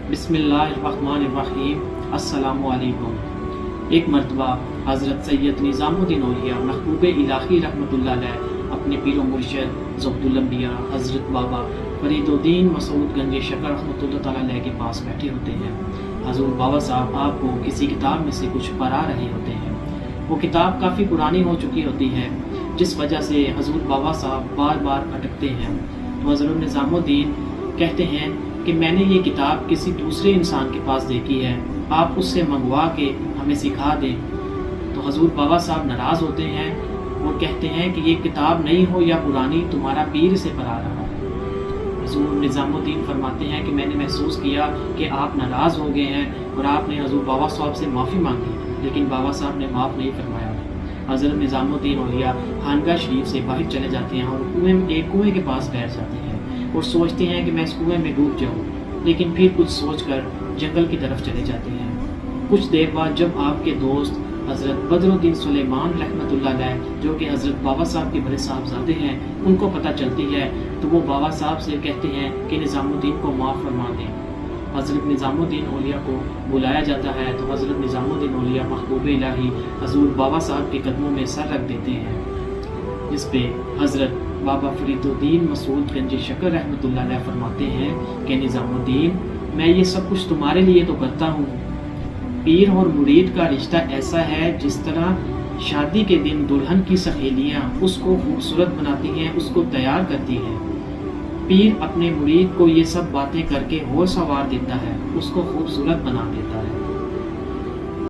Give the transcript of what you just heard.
बिस्मिल्लाहिर्रहमानिर्रहीम। अस्सलाम वालेकुम। एक मरतबा हज़रत सैयद निज़ामुद्दीन औलिया महबूब इलाही रहमतुल्लाह अलैह अपने पीर व मुर्शिद ज़ब्दुल अंबिया हज़रत बाबा फरीदुद्दीन मसूद गंज शकर रहमतुल्लाह तआला अलैह के पास बैठे होते हैं। हज़ूर बाबा साहब आपको किसी किताब में से कुछ पढ़ा रहे होते हैं। वो किताब काफ़ी पुरानी हो चुकी होती है, जिस वजह से हज़ूर बाबा साहब बार बार अटकते हैं। तो हज़रत निज़ामुद्दीन कहते हैं कि मैंने ये किताब किसी दूसरे इंसान के पास देखी है, आप उससे मंगवा के हमें सिखा दें। तो हज़ूर बाबा साहब नाराज़ होते हैं और कहते हैं कि ये किताब नई हो या पुरानी, तुम्हारा पीर से पढ़ा रहा है। हज़ूर निज़ामुद्दीन फरमाते हैं कि मैंने महसूस किया कि आप नाराज़ हो गए हैं और आपने हज़ूर बाबा साहब से माफ़ी मांगी, लेकिन बाबा साहब ने माफ़ नहीं फरमाया। हज़रत निज़ामुद्दीन औलिया खानका शरीफ से बाहर चले जाते हैं और एक कुएँ के पास बैठ जाते हैं और सोचते हैं कि मैं इस कुएँ में डूब जाऊँ, लेकिन फिर कुछ सोचकर जंगल की तरफ चले जाते हैं। कुछ देर बाद जब आपके दोस्त हज़रत बदरुद्दीन सुलेमान रहमतुल्लाह अलैह, जो कि हज़रत बाबा साहब के बड़े साहबजादे हैं, उनको पता चलती है, तो वो बाबा साहब से कहते हैं कि निज़ामुद्दीन को माफ़ फरमा दें। हज़रत निज़ामुद्दीन औलिया को बुलाया जाता है तो हज़रत निज़ामुद्दीन औलिया महबूब इलाही हज़ूर बाबा साहब के कदमों में सर रख देते हैं, जिस पे हज़रत बाबा फरीदुद्दीन मसूद गंज शकर रहमतुल्लाह अलैह फरमाते हैं कि निज़ामुद्दीन, मैं ये सब कुछ तुम्हारे लिए तो करता हूँ। पीर और मुरीद का रिश्ता ऐसा है जिस तरह शादी के दिन दुल्हन की सहेलियाँ उसको खूबसूरत बनाती हैं, उसको तैयार करती हैं। पीर अपने मुरीद को ये सब बातें करके होश संवार देता है, उसको खूबसूरत बना देता है।